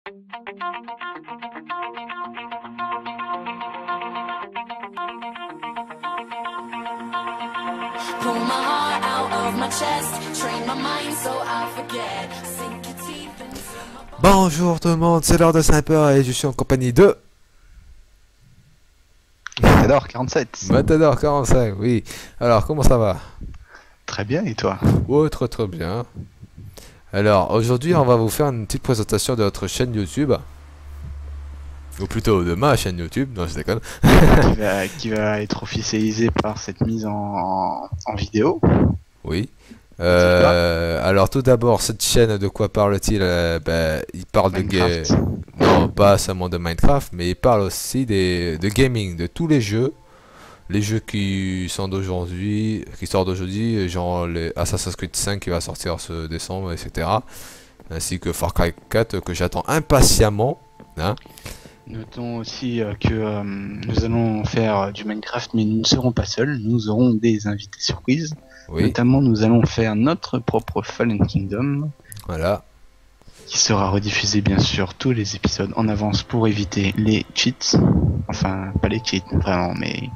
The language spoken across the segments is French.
Pull my heart out of my chest, train my mind so I forget. Sink your teeth into my body. Bonjour tout le monde, c'est l'heure de Sniper et je suis en compagnie de Matador 47. Matador 45, oui. Alors, comment ça va? Très bien, et toi? Oh, très très bien. Alors, aujourd'hui, on va vous faire une petite présentation de notre chaîne YouTube. Ou plutôt de ma chaîne YouTube, non je déconne. qui va être officialisée par cette mise en vidéo. Oui. Alors tout d'abord, cette chaîne, de quoi parle-t-il? Il parle de Minecraft. non, pas seulement de Minecraft, mais il parle aussi de gaming, de tous les jeux qui sont d'aujourd'hui, qui sortent d'aujourd'hui, genre les Assassin's Creed 5 qui va sortir ce décembre, etc. Ainsi que Far Cry 4 que j'attends impatiemment, hein. Notons aussi que nous allons faire du Minecraft, mais nous ne serons pas seuls. Nous aurons des invités surprises. Oui, Notamment, nous allons faire notre propre Fallen Kingdom, voilà. qui sera rediffusé bien sûr tous les épisodes en avance pour éviter les cheats. Enfin, pas les cheats vraiment, mais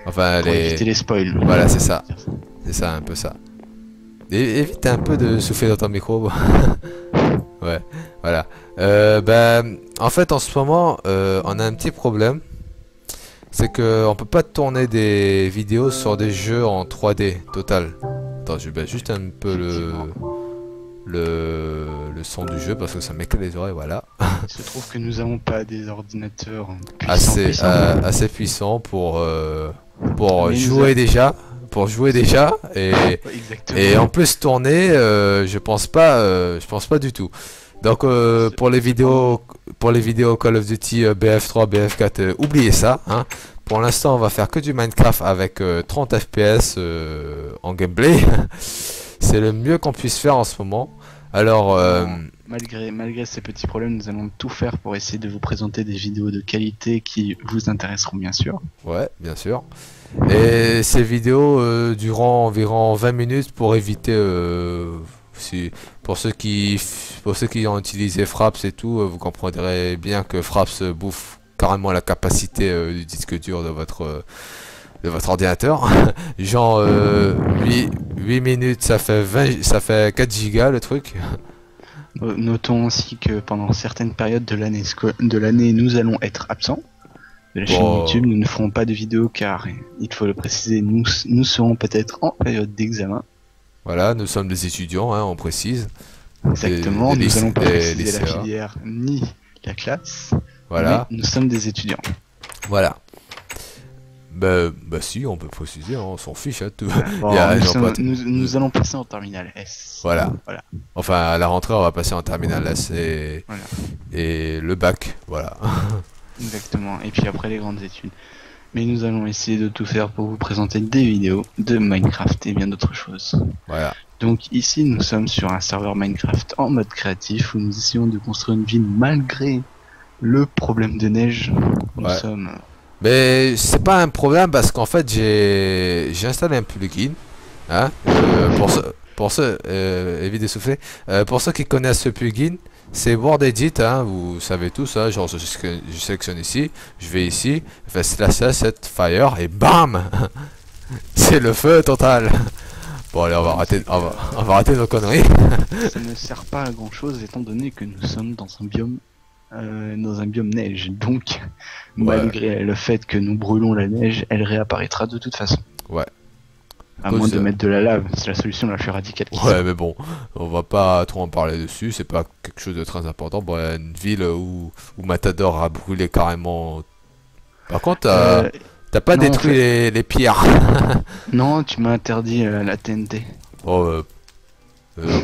Enfin, pour éviter les spoils. voilà, c'est ça. C'est ça, un peu ça. Et évite un peu de souffler dans ton micro. Ouais, voilà. En fait, en ce moment, on a un petit problème. C'est que on peut pas tourner des vidéos sur des jeux en 3D total. Attends, je baisse juste un peu le son du jeu parce que ça m'éclate les oreilles, voilà. Il se trouve que nous n'avons pas des ordinateurs puissants. Assez puissant pour Mais jouer déjà. Pour jouer déjà Exactement. et en plus tourner, je pense pas du tout. Donc pour les vidéos Call of Duty BF3, BF4, oubliez ça, hein. Pour l'instant, on va faire que du Minecraft avec 30 FPS en gameplay. C'est le mieux qu'on puisse faire en ce moment. Alors Malgré ces petits problèmes, nous allons tout faire pour essayer de vous présenter des vidéos de qualité qui vous intéresseront bien sûr. ouais, bien sûr. Et ces vidéos dureront environ 20 minutes pour éviter pour ceux qui ont utilisé Fraps et tout, vous comprendrez bien que Fraps bouffe carrément la capacité du disque dur de votre ordinateur. Genre 8 minutes ça fait 4 gigas le truc. Notons aussi que pendant certaines périodes de l'année, nous allons être absents de la chaîne Bon. YouTube. Nous ne ferons pas de vidéos car, il faut le préciser, nous serons peut-être en période d'examen. Voilà, nous sommes des étudiants, hein, on précise. Exactement, Des nous allons pas des préciser la lycéens. filière ni la classe. Voilà, Mais nous sommes des étudiants. voilà. Bah si, on peut préciser, hein, on s'en fiche, hein, tout. Bon, Il y a- nous, ils ont sommes- pas- nous allons passer en terminale S. Voilà. Voilà. Enfin, à la rentrée, on va passer en terminale S Voilà. et le bac, voilà. Exactement, et puis après les grandes études. Mais nous allons essayer de tout faire pour vous présenter des vidéos de Minecraft et bien d'autres choses. Voilà. Donc ici nous sommes sur un serveur Minecraft en mode créatif où nous essayons de construire une ville malgré le problème de neige. Nous Ouais. sommes... Mais c'est pas un problème parce qu'en fait, j'ai installé un plugin, hein, évite de souffler. Pour ceux qui connaissent ce plugin, c'est Word Edit, hein, vous savez tout ça. Genre, je sélectionne ici, je vais ici, je fais slash set fire et bam, c'est le feu total. Bon allez, on va arrêter nos conneries. Ça ne sert pas à grand chose étant donné que nous sommes dans un biome neige. Donc malgré le fait que nous brûlons la neige, elle réapparaîtra de toute façon. Ouais. À moins de mettre de la lave, c'est la solution la plus radicale qui Ouais, mais bon, on va pas trop en parler dessus, c'est pas quelque chose de très important. Bon, il y a une ville où Matador a brûlé carrément. Par contre, t'as pas non, détruit en fait- les pierres. Non, tu m'as interdit la TNT. Oh,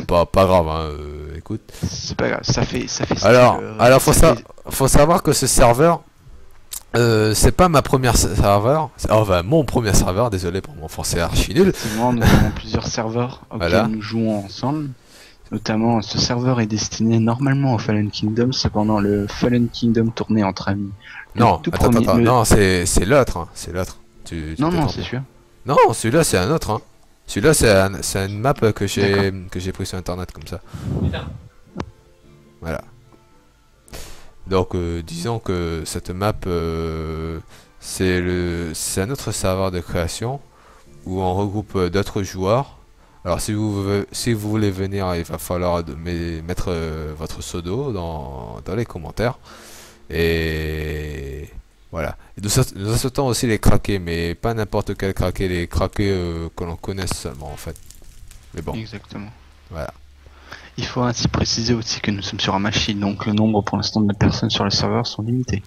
pas grave, hein, écoute. C'est pas grave, ça fait Alors, style, faut savoir que ce serveur, c'est pas ma première serveur, enfin mon premier serveur, désolé pour mon français archi nul. Effectivement, nous avons plusieurs serveurs auxquels Voilà. nous jouons ensemble. Notamment, ce serveur est destiné normalement au Fallen Kingdom, cependant le Fallen Kingdom tourné entre amis. Non, tout attends, premier- le- non, c'est l'autre, hein, c'est l'autre. Tu Non, t'es non, trompé. c'est sûr. Non, celui-là c'est un autre, hein. Celui-là c'est une map que j'ai pris sur internet comme ça. Voilà. Donc disons que cette map c'est un autre serveur de création où on regroupe d'autres joueurs. Alors si vous voulez venir, il va falloir mettre votre pseudo dans les commentaires. Et voilà. Et nous acceptons aussi les craqués, mais pas n'importe quel craqué, les craqués que l'on connaisse seulement en fait. Mais bon, Exactement. voilà. Il faut ainsi préciser aussi que nous sommes sur un machine, donc le nombre pour l'instant de personnes sur le serveur sont limitées.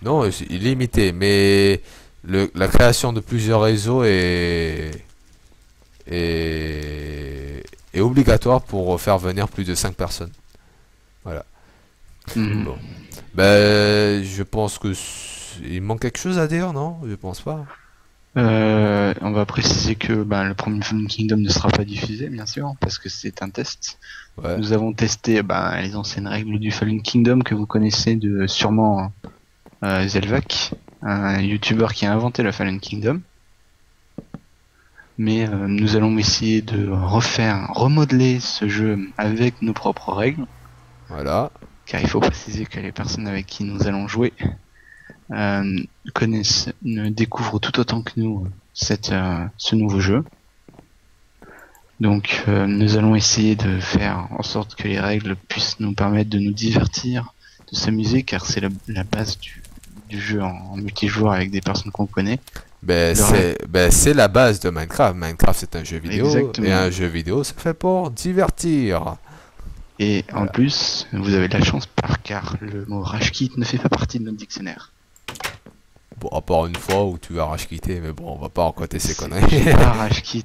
Non, c'est illimité, mais la création de plusieurs réseaux est obligatoire pour faire venir plus de 5 personnes. Voilà. Mhm. Bon. Ben, je pense que il manque quelque chose à dire, non? Je pense pas. On va préciser que le premier Fallen Kingdom ne sera pas diffusé, bien sûr, parce que c'est un test. Ouais. Nous avons testé les anciennes règles du Fallen Kingdom que vous connaissez sûrement Zelvac, un YouTuber qui a inventé le Fallen Kingdom. Mais nous allons essayer de remodeler ce jeu avec nos propres règles, Voilà. car il faut préciser que les personnes avec qui nous allons jouer découvrent tout autant que nous ce nouveau jeu. Donc nous allons essayer de faire en sorte que les règles puissent nous permettre de nous divertir, de s'amuser, car c'est la base du jeu en multijoueur avec des personnes qu'on connaît. Ben, c'est la base de Minecraft. Minecraft, c'est un jeu vidéo. Exactement. Et un jeu vidéo, c'est fait pour divertir. Et en Voilà. plus, vous avez de la chance car le mot rage quit ne fait pas partie de notre dictionnaire. Bon, à part une fois où tu vas rage quitter, mais bon, on va pas raconter ces J'ai conneries. pas rage quit,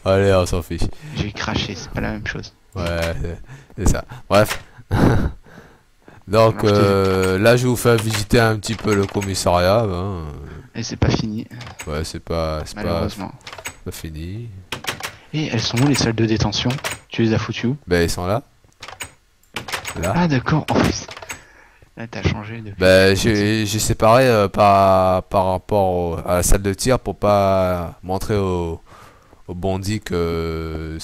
Allez, on s'en fiche. j'ai craché, c'est pas la même chose. Ouais, c'est ça. Bref. Donc, Alors, là, je vous fais visiter un petit peu le commissariat. Hein. Et c'est pas fini, Ouais, c'est pas malheureusement. fini. Et elles sont où les salles de détention? Tu les as foutues où? Ben, ils sont là. Là. Ah d'accord, en plus. Là t'as changé depuis. Ben, j'ai séparé par rapport à la salle de tir pour pas montrer aux bandits que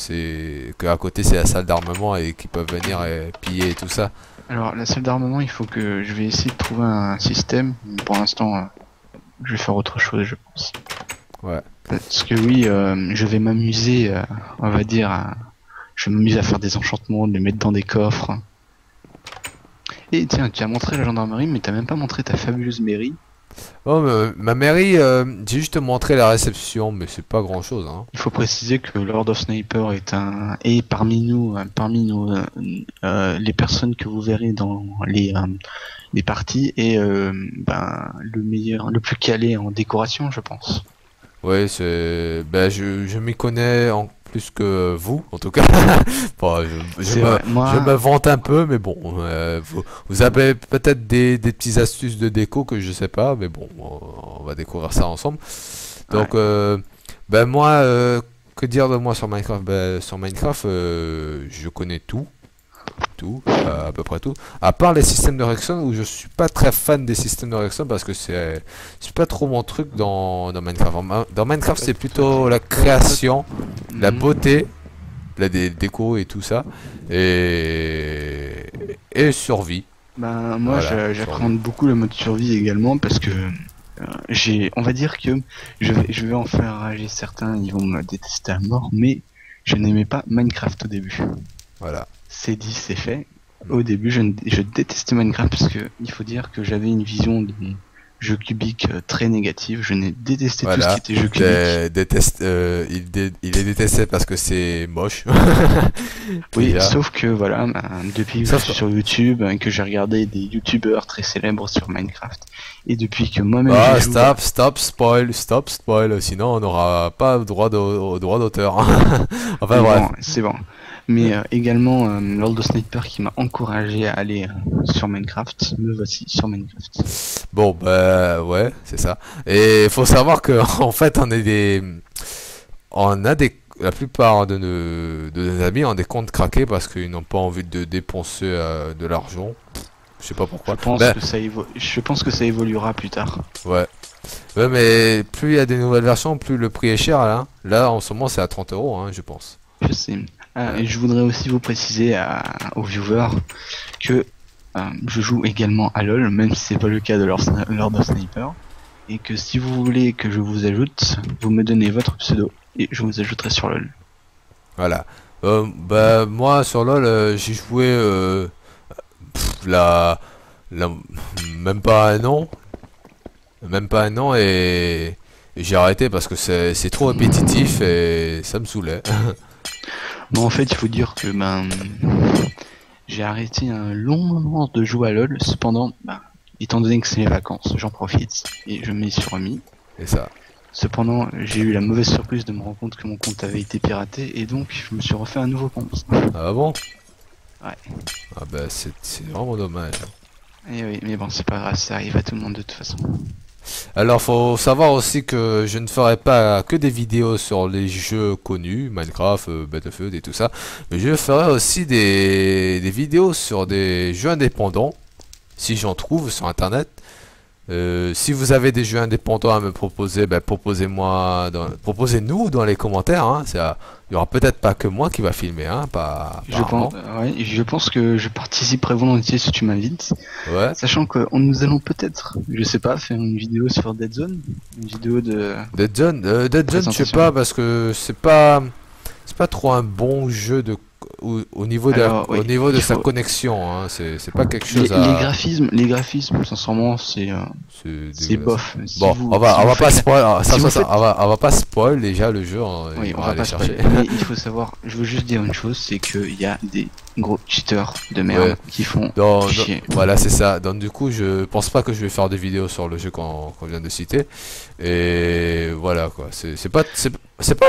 à côté c'est la salle d'armement et qu'ils peuvent venir et piller et tout ça. Alors la salle d'armement, il faut que je vais essayer de trouver un système. Mais pour l'instant, je vais faire autre chose, je pense. Ouais. Parce que oui, je vais m'amuser, on va dire, je vais m'amuser à faire des enchantements, de les mettre dans des coffres. Et tiens, tu as montré la gendarmerie, mais t'as même pas montré ta fabuleuse mairie. Oh, ma mairie, j'ai juste montré la réception, mais c'est pas grand chose, hein. Il faut préciser que Lord of Sniper est parmi nous, les personnes que vous verrez dans les parties et le meilleur, le plus calé en décoration, je pense. Ouais, ben, je m'y connais en plus que vous, en tout cas. Bon, C'est vrai, moi, je me vante un peu, mais bon, vous avez peut-être des petites astuces de déco que je sais pas, mais bon, on va découvrir ça ensemble. Donc, ben moi, que dire de moi sur Minecraft? Ben, sur Minecraft, je connais tout, à peu près tout. À part les systèmes de redstone où je suis pas très fan des systèmes de redstone parce que c'est pas trop mon truc dans Minecraft. Dans Minecraft, c'est plutôt la création, la beauté, la déco et tout ça, et survie. moi, Voilà, j'appréhende beaucoup le mode survie également parce que on va dire que je vais en faire rager certains, ils vont me détester à mort, mais je n'aimais pas Minecraft au début. Voilà. C'est dit, c'est fait. Au début, je détestais Minecraft parce que il faut dire que j'avais une vision des jeux cubiques très négative. Je n'ai détesté tout ce Voilà. qui était jeux cubiques. Il est détesté parce que c'est moche. Oui, Déjà. sauf que voilà, depuis que je suis sur YouTube, que j'ai regardé des YouTubeurs très célèbres sur Minecraft, et depuis que moi-même Ah, je joue, stop spoil, sinon on n'aura pas droit au droit d'auteur. Enfin c'est bref. bon, c'est bon. Mais également Lord of Sniper qui m'a encouragé à aller sur Minecraft. Me voici sur Minecraft. Bon, bah ouais, c'est ça. Et il faut savoir que en fait, la plupart de nos amis ont des comptes craqués parce qu'ils n'ont pas envie de dépenser de l'argent. Je sais pas pourquoi. Je pense que ça évoluera plus tard. Ouais. Ouais, mais plus il y a des nouvelles versions, plus le prix est cher là. Là, en ce moment, c'est à 30 €, hein, je pense. Je sais. Et je voudrais aussi vous préciser aux viewers que je joue également à LoL, même si c'est pas le cas de Lord of Sniper. Et que si vous voulez que je vous ajoute, vous me donnez votre pseudo et je vous ajouterai sur LoL. Voilà. Bah moi sur LoL j'ai joué la, la même pas un an. Même pas un an et j'ai arrêté parce que c'est trop répétitif et ça me saoulait. Bon, en fait, il faut dire que j'ai arrêté un long moment de jouer à LoL. Cependant, étant donné que c'est les vacances, j'en profite et je m'y suis remis. Et ça. Cependant, j'ai eu la mauvaise surprise de me rendre compte que mon compte avait été piraté et donc je me suis refait un nouveau compte. Ah bon? Ouais. Ah bah c'est vraiment dommage. Et oui, mais bon, c'est pas grave, ça arrive à tout le monde de toute façon. Alors faut savoir aussi que je ne ferai pas que des vidéos sur les jeux connus, Minecraft, Battlefield et tout ça, mais je ferai aussi des vidéos sur des jeux indépendants, si j'en trouve sur internet. Si vous avez des jeux indépendants à me proposer, proposez-nous dans les commentaires. Hein. Il y aura peut-être pas que moi qui va filmer, hein, pas. Je pense que je participerai volontiers si tu m'invites. Ouais. Sachant que nous allons peut-être, je sais pas, faire une vidéo sur Dead Zone, une vidéo de. Dead Zone, je sais pas parce que c'est pas trop un bon jeu au niveau de sa connexion, hein. C'est pas quelque chose les graphismes sincèrement c'est bof. Bon, on va pas spoil, on va pas spoil déjà le jeu, oui, on va aller pas chercher. Mais il faut savoir, je veux juste dire une chose, c'est qu'il y a des gros cheaters de merde qui font chier. Voilà, c'est ça. Donc du coup, je pense pas que je vais faire des vidéos sur le jeu qu'on vient de citer. Et voilà quoi. C'est pas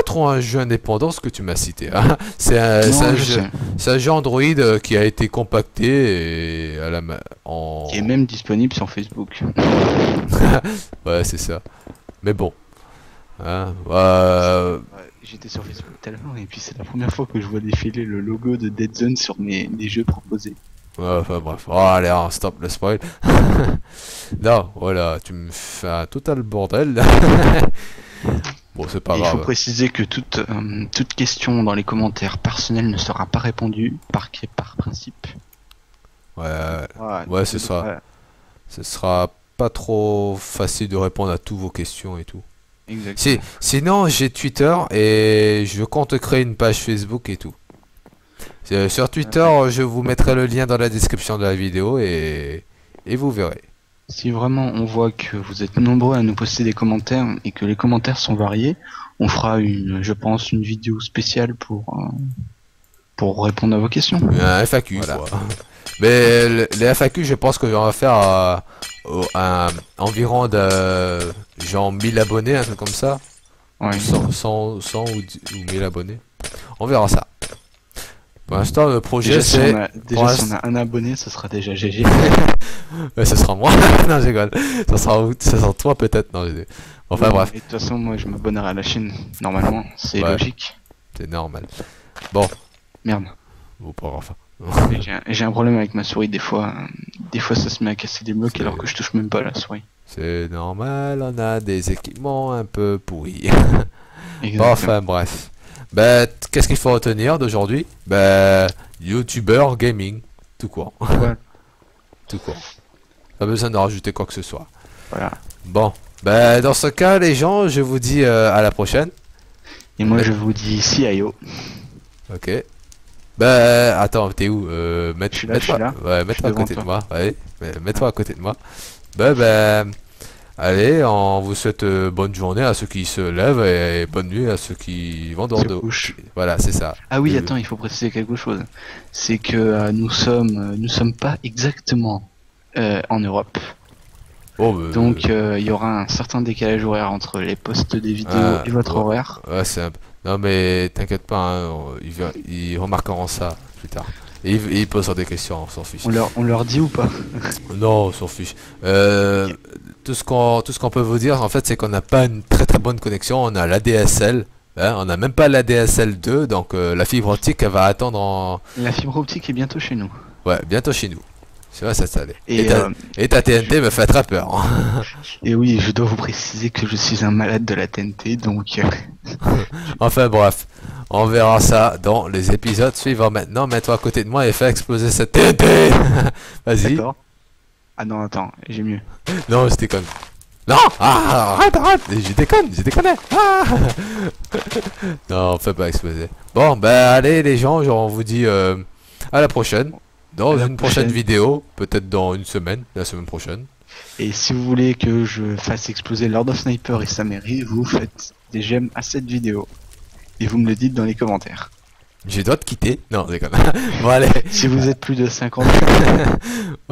trop un jeu indépendant ce que tu m'as cité. Hein. C'est un jeu Android qui a été compacté et qui est même disponible sur Facebook. Ouais, c'est ça. Mais bon. Hein, j'étais sur Facebook tout à l'heure et puis c'est la première fois que je vois défiler le logo de Dead Zone sur les jeux proposés. Ouais, enfin bref. Oh, allez, hein, stop le spoil. Non, voilà, tu me fais un total bordel. Bon, c'est pas grave. Il faut préciser que toute question dans les commentaires personnels ne sera pas répondue par principe. Ouais, c'est ça. Ce sera pas trop facile de répondre à toutes vos questions et tout. Exactement. Sinon, j'ai Twitter et je compte créer une page Facebook et tout. Sur Twitter, je vous mettrai le lien dans la description de la vidéo et vous verrez. Si vraiment on voit que vous êtes nombreux à nous poster des commentaires et que les commentaires sont variés, on fera je pense, une vidéo spéciale pour répondre à vos questions. Un FAQ, voilà. Quoi. Mais les FAQ, je pense qu'on va faire environ genre 1000 abonnés, un truc comme ça. Ouais. 100 ou 1000 abonnés. On verra ça. Pour l'instant, le projet c'est... si on a un abonné, ça sera déjà GG. Ouais, ce sera moi. Non, je rigole. Ça sera toi peut-être. Non, enfin bref. De toute façon, moi je m'abonnerai à la chaîne. Normalement, c'est logique. C'est normal. Bon. Merde. Bon, pas grave. J'ai un problème avec ma souris des fois. Des fois ça se met à casser des blocs alors que je touche même pas la souris. C'est normal, on a des équipements un peu pourris. Bon, enfin bref. Qu'est-ce qu'il faut retenir d'aujourd'hui? YouTuber gaming, tout court. Ouais. Tout court. Pas besoin de rajouter quoi que ce soit. Voilà. Bon, dans ce cas les gens, je vous dis à la prochaine. Et moi je vous dis CIO. Ok. Attends, t'es où? Mets-toi à côté de moi. Ouais, mets-toi à côté de moi. Allez, on vous souhaite bonne journée à ceux qui se lèvent et bonne nuit à ceux qui vont dormir. Voilà, c'est ça. Ah oui, attends, il faut préciser quelque chose. C'est que nous sommes pas exactement en Europe. Donc il y aura un certain décalage horaire entre les posts des vidéos et votre horaire. Ouais, non mais t'inquiète pas, hein, ils remarqueront ça plus tard. Et ils poseront des questions, on s'en fiche. On leur dit ou pas? Non, on s'en fiche. Tout ce qu'on peut vous dire en fait, c'est qu'on n'a pas une très très bonne connexion. On a l'ADSL, hein, on n'a même pas l'ADSL 2, donc la fibre optique elle va attendre La fibre optique est bientôt chez nous. Ouais, bientôt chez nous. Ça va s'installer. Et, Et ta TNT me fait très peur. et oui, je dois vous préciser que je suis un malade de la TNT, donc Enfin bref, on verra ça dans les épisodes suivants. Maintenant, mets-toi à côté de moi et fais exploser cette TNT. Vas-y. d'accord. Ah non, attends, j'ai mieux. Non, je déconne. Non, arrête, je déconne. Ah non, fais pas exploser. Bon, bah allez les gens, genre, on vous dit à la prochaine. Dans À la une prochaine prochaine. vidéo, peut-être dans une semaine, la semaine prochaine. Et si vous voulez que je fasse exploser Lord of Sniper et sa mairie, vous faites des j'aime à cette vidéo. Et vous me le dites dans les commentaires. Je dois te quitter. Non, je déconne. Bon, allez. Si vous êtes plus de 50,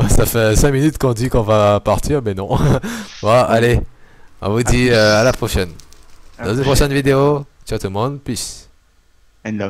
Ça fait 5 minutes qu'on dit qu'on va partir, mais non. Bon, allez. On vous dit à la prochaine. Dans une prochaine vidéo. Ciao tout le monde. Peace. and love.